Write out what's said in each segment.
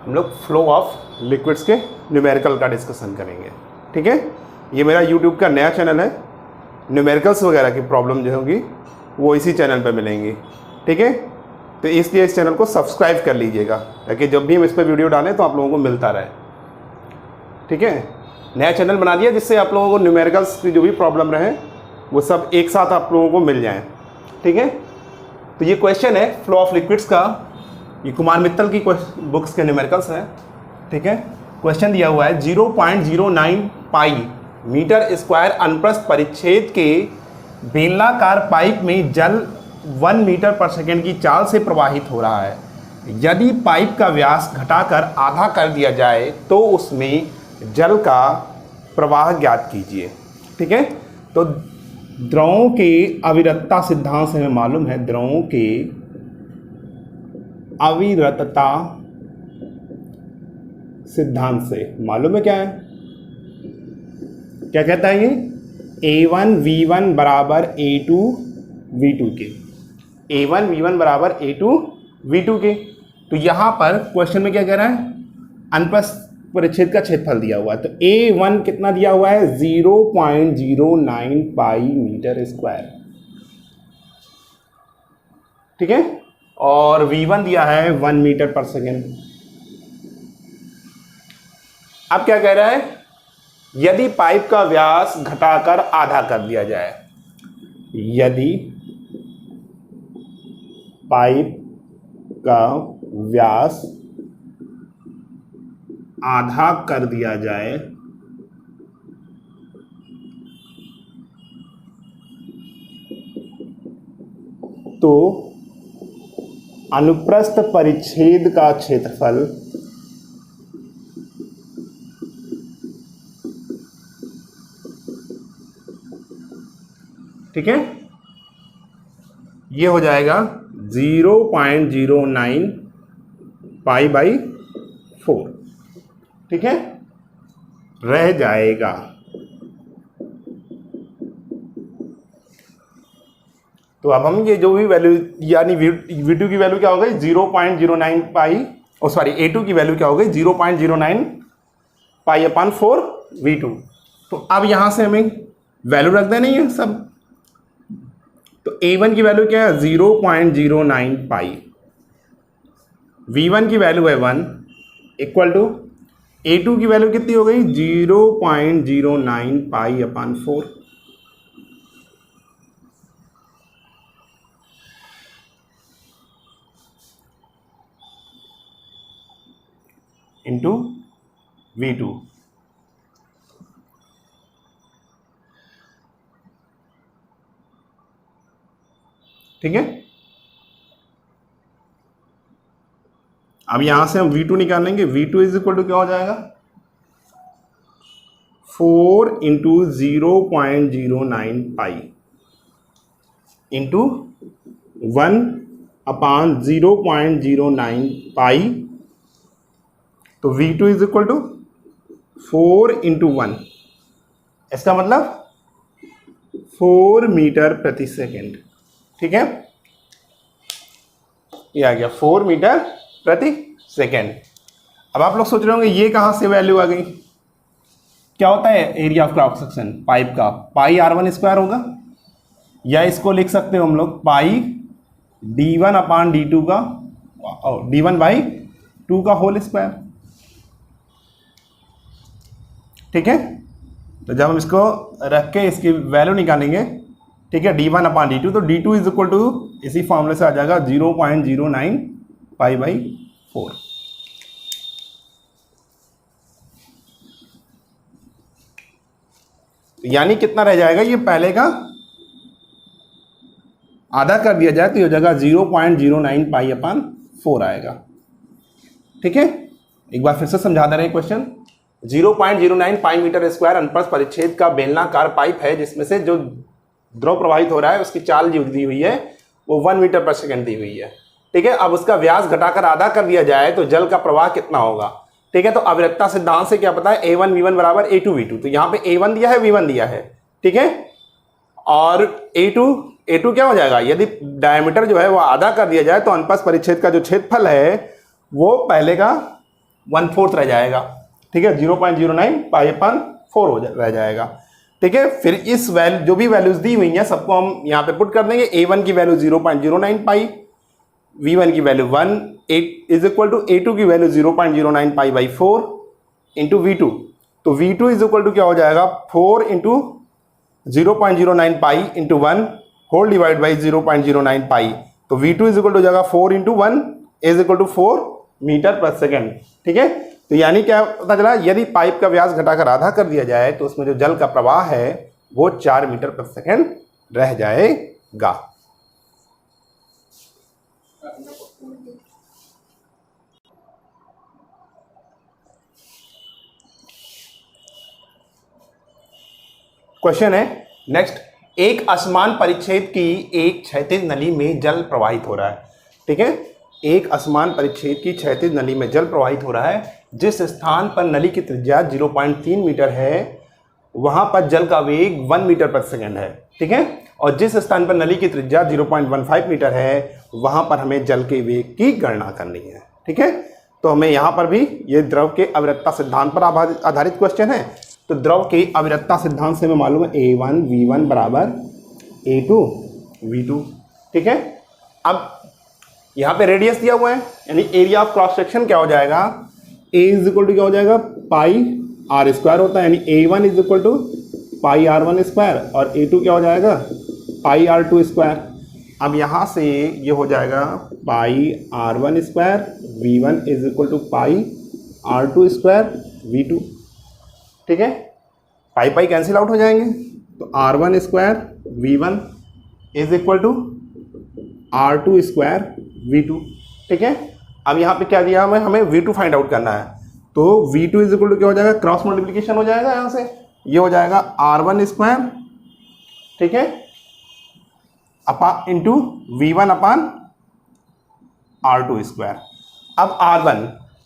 हम लोग flow of liquids के न्यूमेरिकल का डिस्कशन करेंगे। ठीक है, ये मेरा यूट्यूब का नया चैनल है, न्यूमेरिकल्स वगैरह की प्रॉब्लम जो होगी वो इसी चैनल पर मिलेंगी। ठीक है, तो इसलिए इस चैनल को सब्सक्राइब कर लीजिएगा ताकि जब भी हम इस पर वीडियो डालें तो आप लोगों को मिलता रहे। ठीक है, नया चैनल बना दिया जिससे आप लोगों को न्यूमेरिकल्स की जो भी प्रॉब्लम रहे वो सब एक साथ आप लोगों को मिल जाएं। ठीक है, तो ये क्वेश्चन है फ्लो ऑफ लिक्विड्स का, ये कुमार मित्तल की बुक्स के न्यूमेरिकल्स हैं। ठीक है, क्वेश्चन दिया हुआ है 0.09 पाई मीटर स्क्वायर अनुप्रस्थ परिच्छेद के बेलनाकार पाइप में जल 1 मीटर पर सेकेंड की चाल से प्रवाहित हो रहा है। यदि पाइप का व्यास घटाकर आधा कर दिया जाए तो उसमें जल का प्रवाह ज्ञात कीजिए। ठीक है, तो द्रवों के अविरतता सिद्धांत से हमें मालूम है, द्रवों के अविरतता सिद्धांत से मालूम है क्या है, क्या कहता है ये A1 V1 बराबर A2 V2 के, A1 V1 बराबर A2 V2 के। तो यहाँ पर क्वेश्चन में क्या कह रहा है, अनुप्रस्थ परिच्छेद का क्षेत्रफल दिया हुआ है। तो A1 कितना दिया हुआ है 0.09 पाई मीटर स्क्वायर। ठीक है, और V1 दिया है 1 मीटर पर सेकेंड। अब क्या कह रहा है, यदि पाइप का व्यास घटाकर आधा कर दिया जाए, यदि पाइप का व्यास आधा कर दिया जाए तो अनुप्रस्थ परिच्छेद का क्षेत्रफल ठीक है, ये हो जाएगा 0.09 पाई बाई 4। ठीक है, रह जाएगा। तो अब हम ये जो भी वैल्यू यानी V2 की वैल्यू क्या हो गई 0.09 पाई, ओ सॉरी A2 की वैल्यू क्या हो गई 0.09 पाई अपॉन 4 V2। तो अब यहां से हमें वैल्यू रख देनी है सब। तो A1 की वैल्यू क्या है 0.09 पाई, V1 की वैल्यू है 1 इक्वल टू A2 की वैल्यू कितनी हो गई 0.09 पाई अपॉन 4 इंटू V2। ठीक है, अब यहां से हम V2 निकालेंगे। V2 इज इक्वल टू क्या हो जाएगा 4 into 0.09 pi into 1 upon 0.09 pi. तो V2 is equal to 4 into 1, इसका मतलब 4 मीटर प्रति सेकेंड। ठीक है, ये आ गया 4 मीटर प्रति सेकेंड। अब आप लोग सोच रहे होंगे ये कहां से वैल्यू आ गई, क्या होता है area of cross section pipe का, पाई R1 स्क्वायर होगा, या इसको लिख सकते हो हम लोग पाई D1 अपॉन D2 का D1 बाई 2 का होल स्क्वायर। ठीक है, तो जब हम इसको रख के इसकी वैल्यू निकालेंगे, ठीक है, D1 अपॉन D2, तो D2 इज इक्वल टू इसी फॉर्मूले से आ जाएगा 0.09 पाई बाई 4। यानी कितना रह जाएगा, ये पहले का आधा कर दिया जाए तो ये जगह 0.09 पाई अपॉन 4 आएगा। ठीक है, एक बार फिर से समझा दे रहे हैं क्वेश्चन। 0.09 पाई मीटर स्क्वायर अनुप्रस्थ परिच्छेद का बेलनाकार पाइप है जिसमें से जो द्रव प्रवाहित हो रहा है उसकी चाल जो दी हुई है वो 1 मीटर पर सेकेंड दी हुई है। ठीक है, अब उसका व्यास घटाकर आधा कर दिया जाए तो जल का प्रवाह कितना होगा। ठीक है, तो अविरतता सिद्धांत से क्या पता है A1 V1 बराबर A2 V2। तो यहाँ पे A1 दिया है, V1 दिया है। ठीक है, और A2 क्या हो जाएगा, यदि डायमीटर जो है वो आधा कर दिया जाए तो अनुप्रस्थ परिच्छेद का जो क्षेत्रफल है वो पहले का 1/4 रह जाएगा, ठीक है, 0.09 पाई अपन 4 रह जाएगा, ठीक है। फिर इस वैल्यू जो भी वैल्यूज दी हुई हैं सबको हम यहाँ पे पुट कर देंगे। A1 की वैल्यू 0.09 पाई, V1 की value 1 is equal to A2 की value 0.09 pi by 4 into V2। तो V2 इज इक्वल टू क्या हो जाएगा 4 into 0.09 pi into 1 whole divide by 0.09 pi. तो V2 इज इक्वल टू हो जाएगा 4 into 1 is equal to 4 metre पर सेकेंड, ठीक है। तो यानी क्या पता चला, यदि पाइप का व्यास घटाकर आधा कर दिया जाए तो उसमें जो जल का प्रवाह है वो 4 मीटर पर सेकेंड रह जाएगा। क्वेश्चन है नेक्स्ट, एक असमान परिच्छेद की एक क्षैतिज नली में जल प्रवाहित हो रहा है, ठीक है। एक असमान परिच्छेद की क्षैतिज नली में जल प्रवाहित हो रहा है, जिस स्थान पर नली की त्रिज्या 0.3 मीटर है वहां पर जल का वेग 1 मीटर पर सेकेंड है, ठीक है। और जिस स्थान पर नली की त्रिज्या 0.15 मीटर है वहां पर हमें जल के वेग की गणना करनी है, ठीक है। तो हमें यहां पर भी ये द्रव के अविरतता सिद्धांत पर आधारित क्वेश्चन है। तो द्रव के अविरतता सिद्धांत से हमें मालूम है A1 V1 बराबर A2 V2, ठीक है। अब यहाँ पे रेडियस दिया हुआ है, यानी एरिया ऑफ क्रॉस सेक्शन क्या हो जाएगा, A इज इक्वल टू क्या हो जाएगा पाई R स्क्वायर होता है, यानी A1 is equal to pi R1 square और A2 क्या हो जाएगा पाई R2 स्क्वायर। अब यहाँ से ये हो जाएगा pi R1 square V1 is equal to pi R2 square V2, ठीक है। पाई पाई कैंसिल आउट हो जाएंगे, तो R1 square V1 is equal to R2 square V2, ठीक है। अब यहाँ पे क्या दिया हमें V2 फाइंड आउट करना है। तो V2 इज इक्वल टू क्या हो जाएगा, क्रॉस मल्टीप्लिकेशन हो जाएगा, यहाँ से ये हो जाएगा R1 स्क्वायर, ठीक है, इंटू V1 अपान R2 स्क्वायर। अब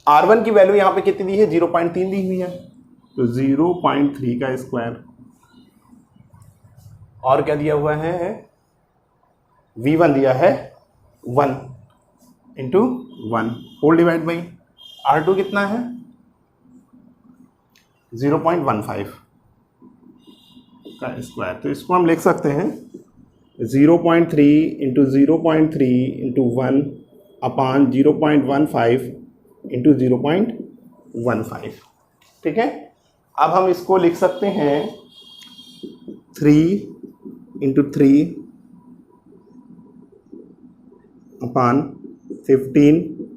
R1 की वैल्यू यहाँ पे कितनी दी है 0.3 दी हुई है, तो 0.3 का स्क्वायर और क्या दिया हुआ है V1 दिया है 1 into 1 whole divide by R2 कितना है 0.15 का स्क्वायर। तो इसको हम लिख सकते हैं 0.3 इंटू 0.3 इंटू 1 अपान 0.15 इंटू 0.15, ठीक है। अब हम इसको लिख सकते हैं 3 इंटू 3 अपान 15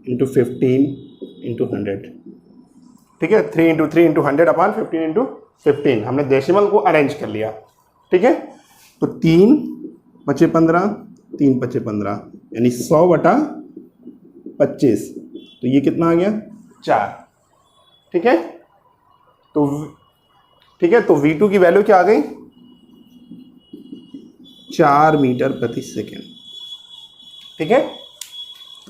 इंटू 15 इंटू 100, ठीक है। 3 इंटू 3 इंटू 100 अपान 15 इंटू 15, हमने डेसिमल को अरेंज कर लिया, ठीक है। तो 3 बचे 15, 3 बचे 15, यानी 100/25, तो ये कितना आ गया 4, ठीक है। तो ठीक है, तो V2 की वैल्यू क्या आ गई 4 मीटर प्रति सेकेंड, ठीक है।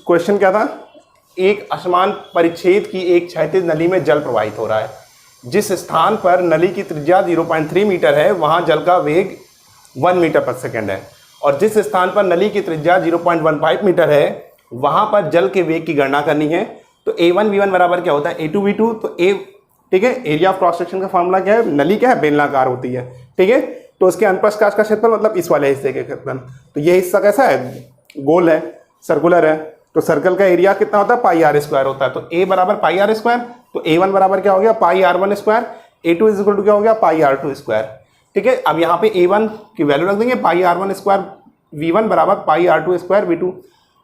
क्वेश्चन क्या था, एक असमान परिच्छेद की एक क्षैतिज नली में जल प्रवाहित हो रहा है, जिस स्थान पर नली की त्रिज्या 0.3 मीटर है वहां जल का वेग 1 मीटर पर सेकेंड है, और जिस स्थान पर नली की त्रिज्या 0.15 मीटर है वहां पर जल के वेग की गणना करनी है। तो A1 V1 बराबर क्या होता है A2 V2। तो ठीक है, एरिया ऑफ क्रॉस सेक्शन का फॉर्मूला क्या है, नली क्या है बेलनाकार होती है, ठीक है। तो उसके अनुप्रस्थ का क्षेत्रफल मतलब इस वाले हिस्से के क्षेत्रफल। तो ये हिस्सा कैसा है, गोल है, सर्कुलर है, तो सर्कल का एरिया कितना होता है पाई R स्क्वायर होता है। तो A बराबर पाई R स्क्वायर, तो A1 बराबर क्या हो गया pi R1 square, A2 is equal to क्या हो गया पाई R2 स्क्वायर, ठीक है। अब यहाँ पे A1 की वैल्यू रख देंगे पाई R1 स्क्वायर, V1 बराबर पाई R2 स्क्वायर V2,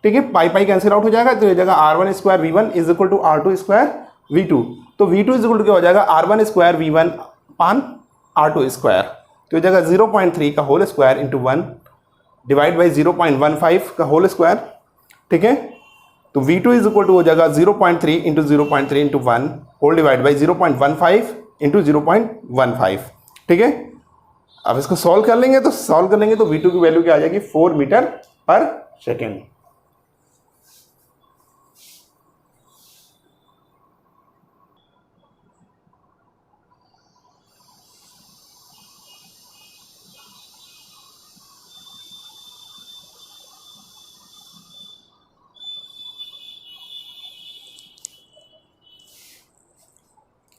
ठीक है। पाई पाई कैंसिल आउट हो जाएगा, तो ये जगह R1 square V1 is equal to R2 square V2। तो V2 इज इक्वल टू क्या हो जाएगा R1 स्क्वायर V1 पान R2 स्क्वायर, तो ये जगह 0.3 का whole square into 1 divide by 0.15 का होल स्क्वायर, ठीक है। तो V2 इज इक्वल टू हो जाएगा 0.3 into 0.3 into 1 whole divide by 0.15 into 0.15, ठीक है। अब इसको सॉल्व कर लेंगे, तो V2 की वैल्यू क्या आ जाएगी 4 मीटर पर सेकेंड।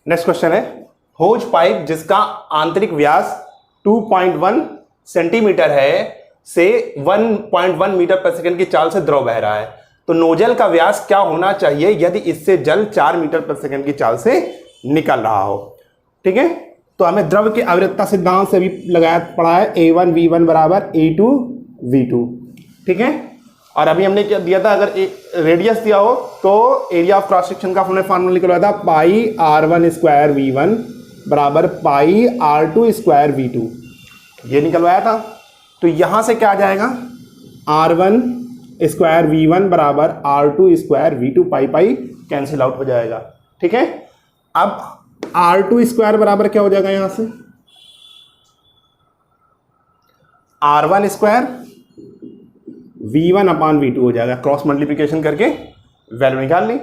नेक्स्ट क्वेश्चन है, होज पाइप जिसका आंतरिक व्यास 2.1 सेंटीमीटर है से 1.1 मीटर पर सेकंड की चाल से द्रव बह रहा है, तो नोजल का व्यास क्या होना चाहिए यदि इससे जल 4 मीटर पर सेकंड की चाल से निकल रहा हो। ठीक है, तो हमें द्रव के आवर्तता सिद्धांत से भी लगाया पड़ा है A1 V1 बराबर A2 V2। ठीक है, और अभी हमने क्या दिया था, अगर रेडियस दिया हो तो एरिया ऑफ क्रॉस सेक्शन का हमने फार्मूला निकलवाया था पाई R1 स्क्वायर V1 बराबर पाई R2 स्क्वायर V2, ये निकलवाया था। तो यहां से क्या आ जाएगा, R1 स्क्वायर V1 बराबर R2 square V2, pi pi cancel out हो जाएगा। ठीक है, अब R2 स्क्वायर बराबर क्या हो जाएगा, यहां से R1 square V1 upon V2 हो जाएगा, क्रॉस मल्टीप्लिकेशन करके वैल्यू निकाल ली।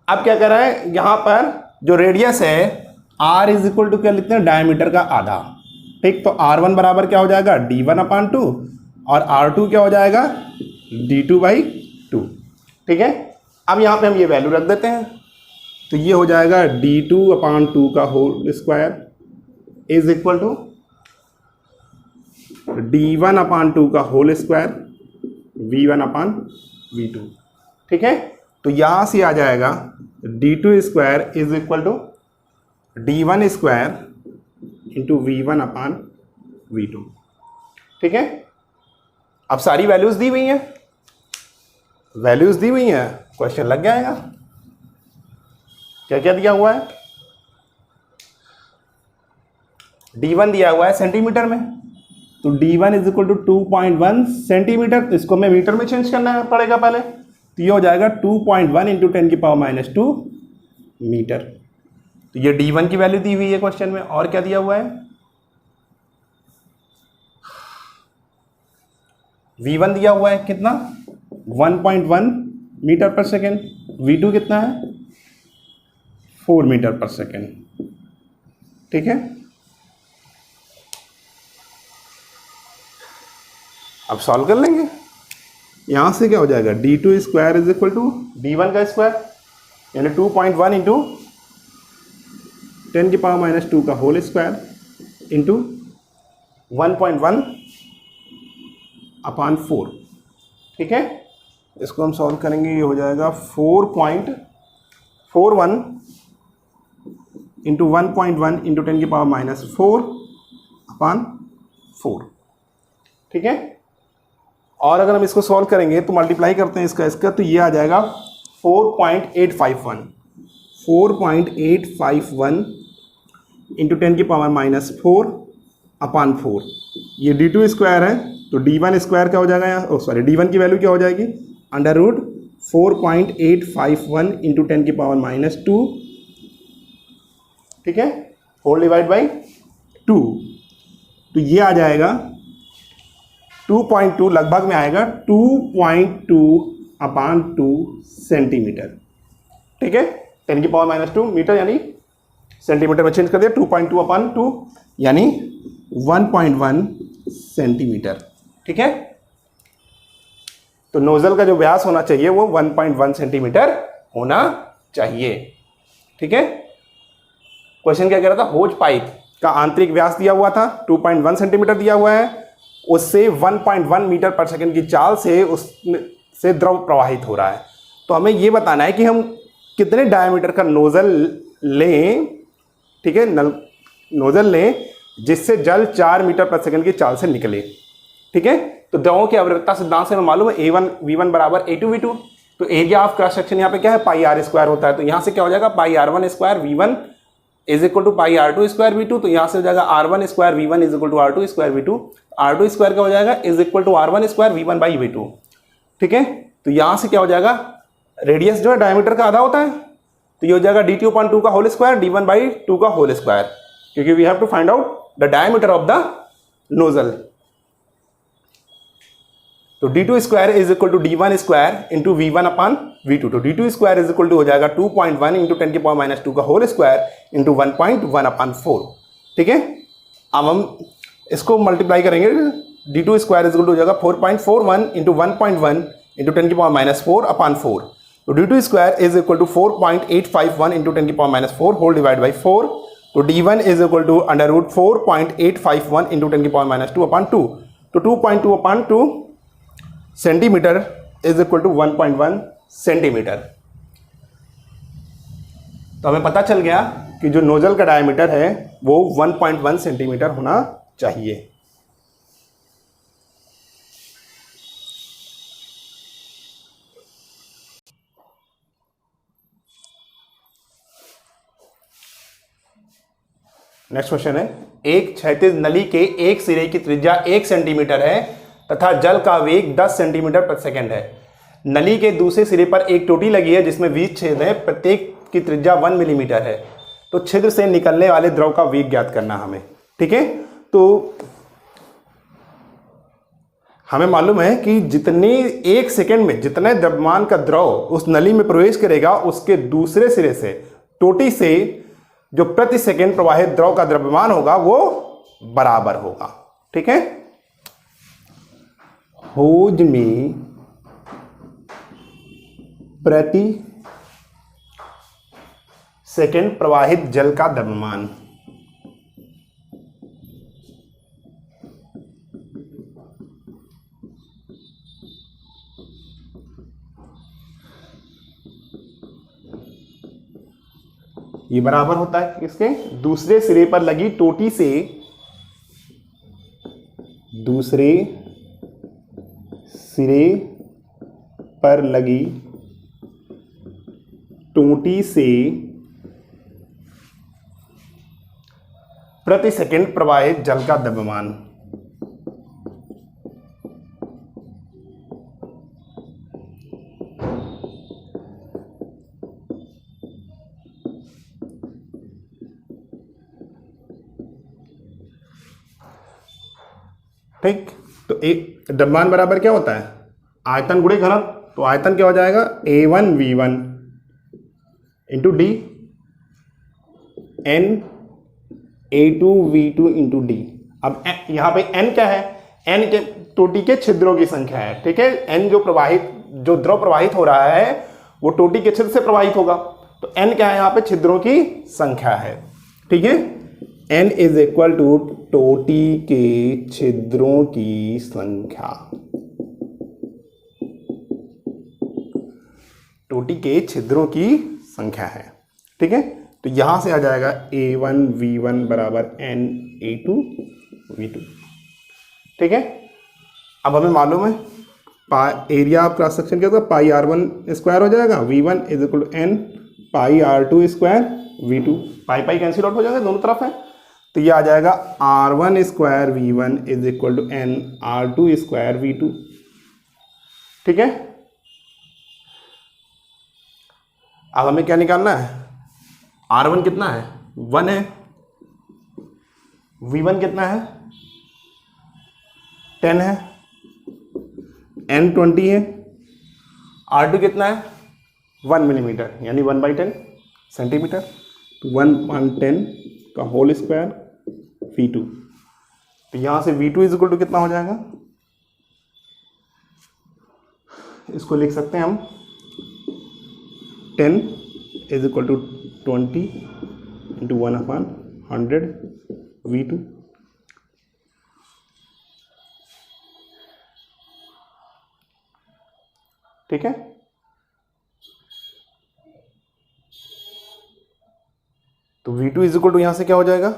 अब क्या कर रहा है, यहां पर जो रेडियस है R इज इक्वल टू क्या लिखते हैं, डायमीटर का आधा। ठीक, तो R1 बराबर क्या हो जाएगा D1 अपान 2 और R2 क्या हो जाएगा D2/2। ठीक है, अब यहां पे हम ये वैल्यू रख देते हैं, तो ये हो जाएगा D2 अपान 2 का whole square is equal to D1 upon 2 का whole square V1 upon V2। ठीक है, तो यहां से आ जाएगा D2 square is equal to D1 square into V1 upon V2। ठीक है, अब सारी वैल्यूज दी हुई हैं, वैल्यूज दी हुई हैं, क्वेश्चन लग जाएगा। क्या क्या दिया हुआ है, D1 दिया हुआ है सेंटीमीटर में, तो D1 is equal to 2.1 centimetre, तो इसको मैं मीटर में चेंज करना पड़ेगा पहले, तो ये हो जाएगा 2.1 इंटू 10⁻²⁰ मीटर। तो ये D1 की वैल्यू दी हुई है क्वेश्चन में। और क्या दिया हुआ है, V1 दिया हुआ है कितना 1.1 मीटर पर सेकेंड, V2 कितना है 4 मीटर पर सेकेंड। ठीक है, अब सॉल्व कर लेंगे। यहां से क्या हो जाएगा, D2 square is equal to D1 का स्क्वायर यानी 2.1 इंटू 10⁻² का होल स्क्वायर इंटू 1.1 अपान 4। ठीक है, इसको हम सॉल्व करेंगे, ये हो जाएगा 4.41 इंटू 1.1 इंटू 10⁻⁴ अपान 4। ठीक है, और अगर हम इसको सॉल्व करेंगे तो मल्टीप्लाई करते हैं इसका, तो ये आ जाएगा 4.851 इंटू 10⁻⁴ अपान 4। ये D2 स्क्वायर है, तो D1 स्क्वायर क्या हो जाएगा यहाँ, सॉरी D1 की वैल्यू क्या हो जाएगी, अंडर रूट 4.851 इंटू 10⁻²। ठीक है, होल डिवाइड बाई 2, तो ये आ जाएगा 2.2, लगभग में आएगा 2.2 अपान 2 सेंटीमीटर। ठीक है, 10⁻² मीटर यानी सेंटीमीटर में चेंज कर दिया, 2.2 अपान 2 यानी 1.1 सेंटीमीटर। ठीक है, तो नोजल का जो व्यास होना चाहिए वो 1.1 सेंटीमीटर होना चाहिए। ठीक है, क्वेश्चन क्या कह रहा था, होज पाइप का आंतरिक व्यास दिया हुआ था 2.1 सेंटीमीटर दिया हुआ है, उससे 1.1 मीटर पर सेकंड की चाल से उससे द्रव प्रवाहित हो रहा है। तो हमें ये बताना है कि हम कितने डायमीटर का नोजल लें। ठीक है, नोजल लें जिससे जल 4 मीटर पर सेकंड की चाल से निकले। ठीक है, तो द्रवों की आवर्तता सिद्धांत से हमें मालूम है A1 V1 बराबर A2 V2, तो एरिया ऑफ क्रॉस सेक्शन यहाँ पे क्या है, पाई R स्क्वायर होता है, तो यहाँ से क्या हो जाएगा, pi R1 square V1 is equal to pi R2 square V2, तो यहाँ से हो जाएगा R1 square V1 is equal to R2 square V2, R2 square क्या हो जाएगा is equal to R1 square V1/V2। ठीक है, तो यहाँ से क्या हो जाएगा, रेडियस जो है डायमीटर का आधा होता है, तो ये हो जाएगा D2/2 का होल स्क्वायर D1/2 का होल स्क्वायर, क्योंकि we have to find out the diameter of the nozzle. तो D2 square is equal to D1 square into V1 upon V2, तो D2 square is equal to हो जाएगा 2.1 into 10⁻² का whole square into 1.1 अपान 4। ठीक है, अब हम इसको मल्टीप्लाई करेंगे, D2 square is equal to हो जाएगा 4.41 इंटू 1.1 इंटू 10⁻⁴ अपान 4, तो d2 square is equal to 4.851 into 10 की power minus 4 whole divide by 4। तो d1 is equal to under root 4.851 into 10 की पावर माइनस 2 अपॉन 2। तो 2.2 upon 2 centimetre is equal to 1.1 centimetre. तो हमें पता चल गया कि जो नोजल का डायमीटर है वो 1.1 सेंटीमीटर होना चाहिए। नेक्स्ट क्वेश्चन है, एक क्षैतिज नली के एक सिरे की त्रिज्या 1 सेंटीमीटर है तथा जल का वेग 10 सेंटीमीटर प्रति सेकंड है। नली के दूसरे सिरे पर एक टोटी लगी है जिसमें 20 छेद है, प्रत्येक की त्रिज्या 1 मिलीमीटर है। तो छिद्र से निकलने वाले द्रव का वेग ज्ञात करना हमें। ठीक है, तो हमें मालूम है कि जितनी 1 सेकंड में जितने द्रव्यमान का द्रव उस नली में प्रवेश करेगा उसके दूसरे सिरे से टोटी से जो प्रति सेकंड प्रवाहित द्रव का द्रव्यमान होगा वो बराबर होगा। ठीक है, होज में प्रति सेकंड प्रवाहित जल का द्रव्यमान। ये बराबर होता है किसके? दूसरे सिरे पर लगी टोटी से दूसरे सिरे पर लगी टोटी से प्रति सेकंड प्रवाहित जल का द्रव्यमान। ठीक, तो एक द्रव्यमान बराबर क्या होता है? आयतन गुणे घनत्व। तो आयतन क्या हो जाएगा? A1V1 into D N A2V2 into D. अब यहां पे N क्या है? N के टोटी के छिद्रों की संख्या है। ठीक है, N जो द्रव प्रवाहित हो रहा है वो टोटी के छिद्र से प्रवाहित होगा। तो N क्या है? यहां पे छिद्रों की संख्या है। ठीक है, N इज इक्वल टू टोटी के छिद्रों की संख्या। टोटी के छिद्रों की संख्या है। ठीक है, तो यहां से आ जाएगा A1V1 बराबर N A2V2। ठीक है, अब हमें मालूम है एरिया ऑफ क्रॉस सेक्शन क्या होगा? पाई R1 स्क्वायर हो जाएगा। V1 is equal to N pi R2 square V2। Pi pi cancel out हो जाएगा, दोनों तरफ है। तो ये आ जाएगा R1 square V1 is equal to N R2 square V2। ठीक है, अब हमें क्या निकालना है? R1 कितना है? 1 है। V1 कितना है? 10 है। N 20 है। R2 कितना है? 1 मिलीमीटर यानी 1/10 सेंटीमीटर। तो 1/10 का होल स्क्वायर V2। तो यहां से V2 इज इक्वल टू कितना हो जाएगा? इसको लिख सकते हैं हम 10 is equal to 20 into 1/100 V2। ठीक है, तो V2 इज इक्वल टू यहां से क्या हो जाएगा?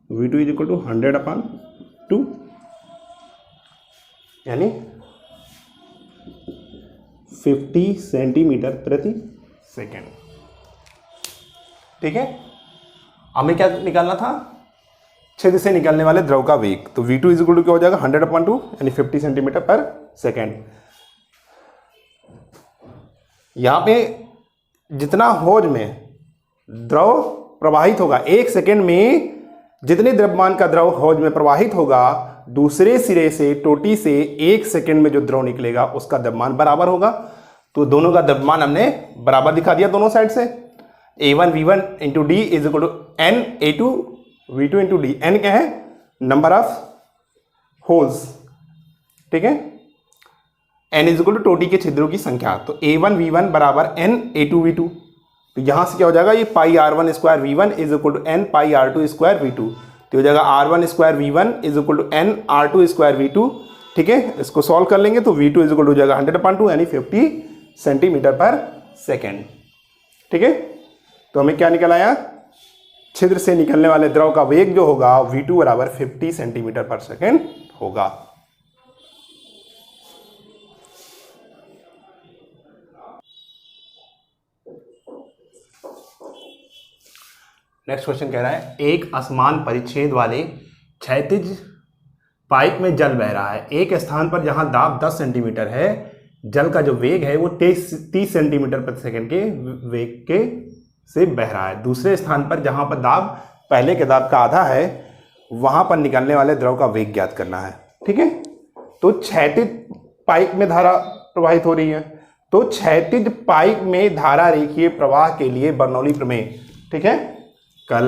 V2 इज इक्वल टू 100/2 यानी 50 सेंटीमीटर प्रति सेकेंड। ठीक है, हमें क्या निकालना था? छिद्र से निकलने वाले द्रव का वेग। तो V2 इज इक्वल टू क्या हो जाएगा? 100/2 यानी 50 सेंटीमीटर पर सेकेंड। यहां पे जितना होज में द्रव प्रवाहित होगा 1 सेकेंड में, जितने द्रव्यमान का द्रव होज में प्रवाहित होगा दूसरे सिरे से टोटी से 1 सेकेंड में जो द्रव निकलेगा उसका द्रव्यमान बराबर होगा। तो दोनों का द्रव्यमान हमने बराबर दिखा दिया दोनों साइड से। A1V1 into D is equal to N A2V2 into D. N क्या है? नंबर ऑफ होल्स, ठीक है। N इज इक्वल टू टोटी के छिद्रों की संख्या। तो A1V1 बराबर N A2V2। तो यहां से क्या हो जाएगा, ये pi R1 square V1 is equal to N pi R2 square V2। तो हो जाएगा R1 square V1 is equal to N R2 square V2, ठीक है। इसको सॉल्व कर लेंगे तो V2 इज इक्वल टू हो जाएगा 100/2 यानी 50 सेंटीमीटर पर सेकेंड, ठीक है। तो हमें क्या निकल आया, छिद्र से निकलने वाले द्रव का वेग जो होगा V2 बराबर 50 सेंटीमीटर पर सेकेंड होगा। नेक्स्ट क्वेश्चन कह रहा है, एक असमान परिच्छेद वाले क्षैतिज पाइप में जल बह रहा है। एक स्थान पर जहां दाब 10 सेंटीमीटर है, जल का जो वेग है वो 30 सेंटीमीटर प्रति सेकंड के वेग के से बह रहा है। दूसरे स्थान पर जहां पर दाब पहले के दाब का आधा है, वहां पर निकलने वाले द्रव का वेग ज्ञात करना है, ठीक है। तो क्षैतिज पाइप में धारा प्रवाहित हो रही है, तो क्षैतिज पाइप में धारा रेखीय प्रवाह के लिए बर्नौली प्रमेय, ठीक है। कल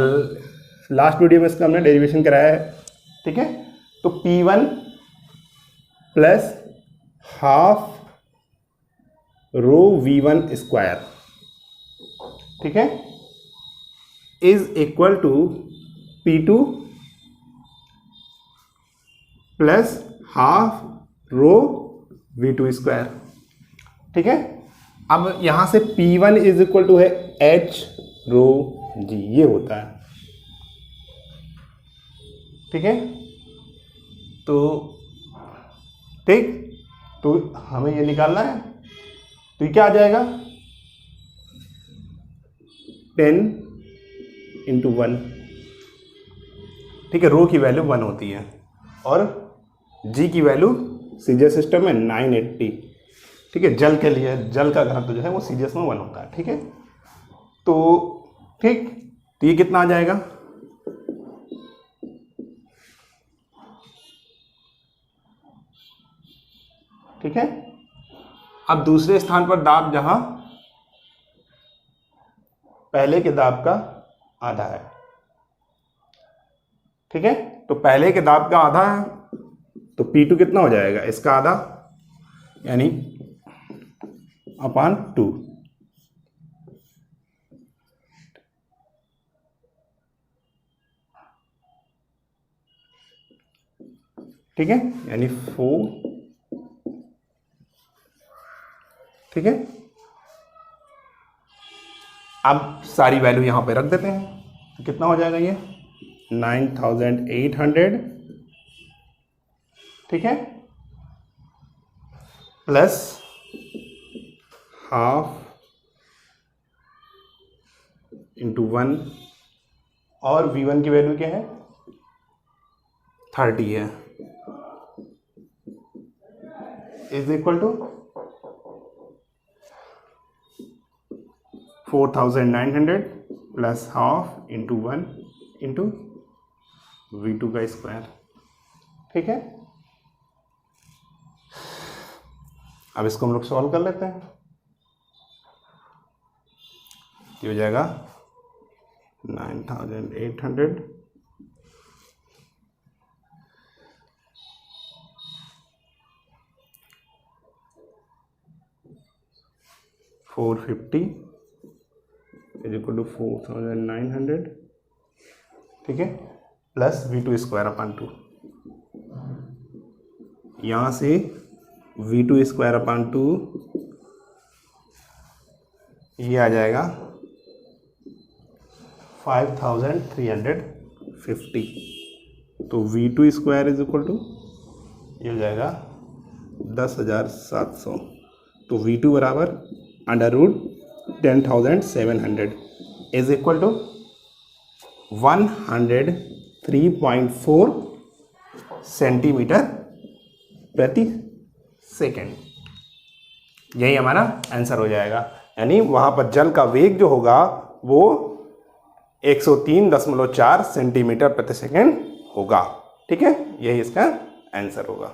लास्ट वीडियो में इसका हमने डेरिवेशन कराया है, ठीक है। तो P1 प्लस हाफ रो V1 स्क्वायर, ठीक है, is equal to P2 plus half rho V2 square, ठीक है। अब यहां से P1 इज इक्वल टू है H रो जी, ये होता है, ठीक है। तो ठीक, तो हमें ये निकालना है, तो ये क्या आ जाएगा 10 इंटू 1, ठीक है। रो की वैल्यू 1 होती है और जी की वैल्यू सीजीएस सिस्टम में 980, ठीक है। जल के लिए जल का घनत्व जो है वो सीजीएस में 1 होता है, ठीक है। तो ठीक, तो ये कितना आ जाएगा, ठीक है। अब दूसरे स्थान पर दाब जहां पहले के दाब का आधा है, ठीक है। तो पहले के दाब का आधा है तो P2 कितना हो जाएगा, इसका आधा यानी /2, ठीक है, यानी 4, ठीक है। अब सारी वैल्यू यहां पे रख देते हैं, तो कितना हो जाएगा ये 9800, ठीक है, प्लस हाफ इंटू 1 और V1 की वैल्यू क्या है 30 है, is equal to 4900 plus half into 1 into V2 का स्क्वायर, ठीक है। अब इसको हम लोग सॉल्व कर लेते हैं, ये हो जाएगा 9800 450 इज इक्वल टू 4900, ठीक है, प्लस V2 स्क्वायर / 2। यहाँ से V2 स्क्वायर / 2 ये आ जाएगा 5350। तो V2 square is equal to ये हो जाएगा 10,700। तो V2 बराबर √10,700 इज इक्वल टू 103.4 सेंटीमीटर प्रति सेकेंड। यही हमारा आंसर हो जाएगा। यानी वहाँ पर जल का वेग जो होगा वो 103.4 सेंटीमीटर प्रति सेकेंड होगा। ठीक है, यही इसका आंसर होगा।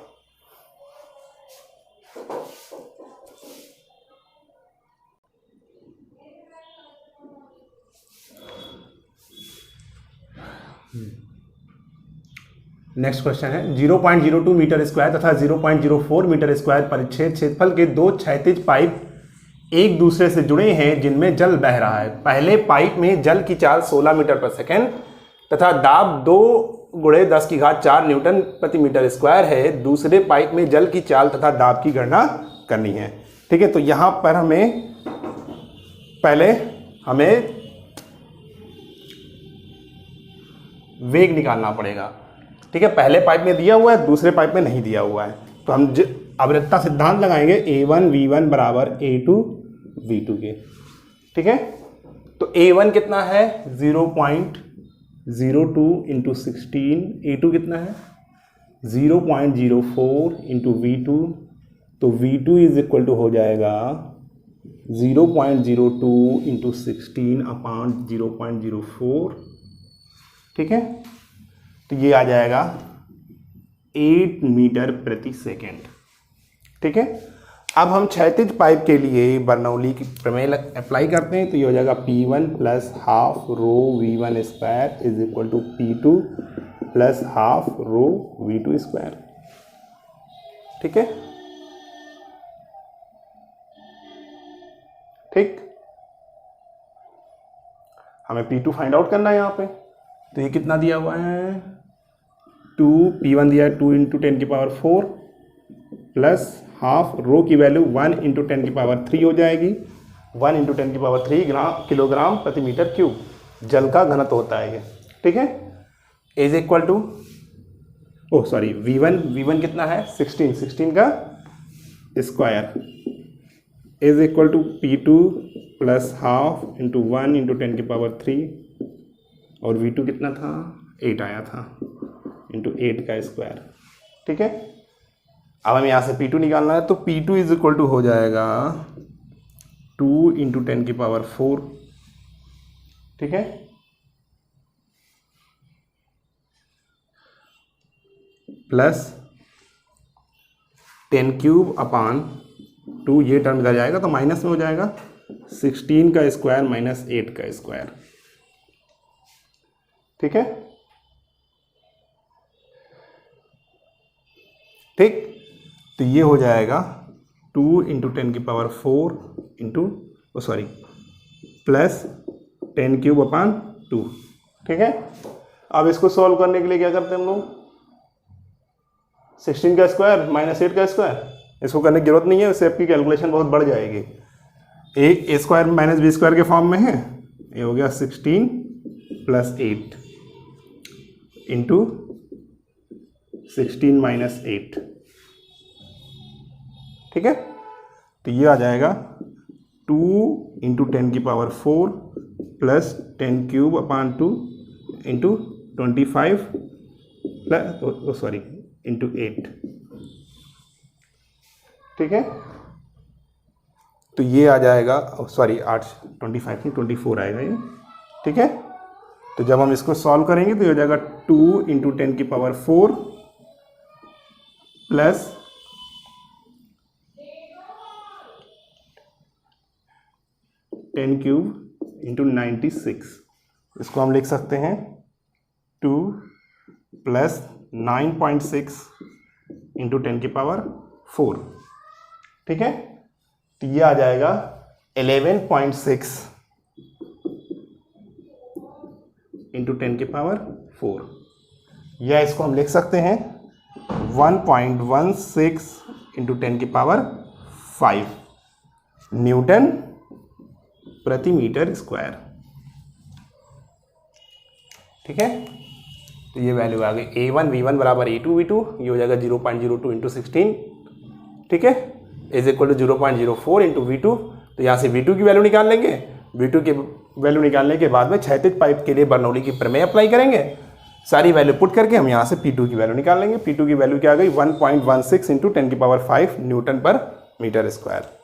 नेक्स्ट क्वेश्चन है 0.02 मीटर स्क्वायर तथा 0.04 मीटर स्क्वायर परिच्छेद क्षेत्रफल के दो क्षैतिज पाइप एक दूसरे से जुड़े हैं जिनमें जल बह रहा है। पहले पाइप में जल की चाल 16 मीटर पर सेकेंड तथा दाब 2 × 10⁴ न्यूटन प्रति मीटर स्क्वायर है। दूसरे पाइप में जल की चाल तथा दाब की गणना करनी है। ठीक है, तो यहाँ पर पहले हमें वेग निकालना पड़ेगा। ठीक है, पहले पाइप में दिया हुआ है, दूसरे पाइप में नहीं दिया हुआ है, तो हम अवृत्तता सिद्धांत लगाएंगे A1 V1 बराबर A2 V2 के। ठीक है, तो A1 कितना है 0.02 × 16, A2 कितना है 0.04 × V2, तो V2 इज इक्वल टू हो जाएगा 0.02 × 16 अपान 0.04। ठीक है, तो ये आ जाएगा 8 मीटर प्रति सेकेंड। ठीक है, अब हम क्षैतिज पाइप के लिए बर्नौली की प्रमेय अप्लाई करते हैं, तो ये हो जाएगा P1 + ½ ρV1 square is equal to P2 + ½ ρV2 square. ठीक है, ठीक, हमें P2 फाइंड आउट करना है यहाँ पे। तो ये कितना दिया हुआ है 2, P1 दिया है 2 × 10⁴ प्लस ½ रो की वैल्यू 1 × 10⁻³ हो जाएगी। 1 × 10⁻³ किलोग्राम प्रति मीटर क्यूब जल का घनत्व होता है ये। ठीक है, इज इक्वल टू V1 कितना है 16 का square is equal to P2 + ½ × 1 × 10⁻³ और V2 कितना था 8 आया था × 8 का स्क्वायर। ठीक है, अब हमें यहाँ से P2 निकालना है, तो P2 इज इक्वल टू हो जाएगा 2 × 10⁻⁴। ठीक है, प्लस 10³ अपान 2, ये टर्म इधर जाएगा तो माइनस में हो जाएगा 16 का स्क्वायर माइनस 8 का स्क्वायर। ठीक है, ठीक, तो ये हो जाएगा 2 × 10⁻⁴ प्लस 10³ अपान 2। ठीक है, अब इसको सॉल्व करने के लिए क्या करते हैं हम लोग 16 का स्क्वायर माइनस 8 का स्क्वायर, इसको करने की जरूरत नहीं है, उससे आपकी कैलकुलेशन बहुत बढ़ जाएगी। A square minus B square के फॉर्म में है, ये हो गया 16 + 8 इंटू 16 - 8। ठीक है, तो ये आ जाएगा 2 × 10⁻⁴ प्लस 10³ अपान 2 इंटू 25 प्लस इंटू 8। ठीक है, तो ये आ जाएगा 8 25 नहीं 24 आएगा ये। ठीक है, तो जब हम इसको सॉल्व करेंगे तो ये हो जाएगा 2 × 10⁻⁴ प्लस 10³ × 96। इसको हम लिख सकते हैं 2 + 9.6 × 10⁻⁴। ठीक है, तो ये आ जाएगा 11.6 × 10⁻⁴, या इसको हम लिख सकते हैं 1.16 × 10⁵ न्यूटन प्रति मीटर स्क्वायर। ठीक है, तो ये वैल्यू आ गई A1 V1 बराबर A2 V2, ये हो जाएगा 0.02 × 16। ठीक है, इज इक्वल टू 0.04 × V2। तो यहाँ से V2 की वैल्यू निकाल लेंगे। V2 की वैल्यू निकालने के बाद में क्षैतिज पाइप के लिए बर्नौली की प्रमेय अप्लाई करेंगे। सारी वैल्यू पुट करके हम यहाँ से P2 की वैल्यू निकाल लेंगे। P2 की वैल्यू क्या आ गई 1.16 × 10⁵ न्यूटन पर मीटर स्क्वायर।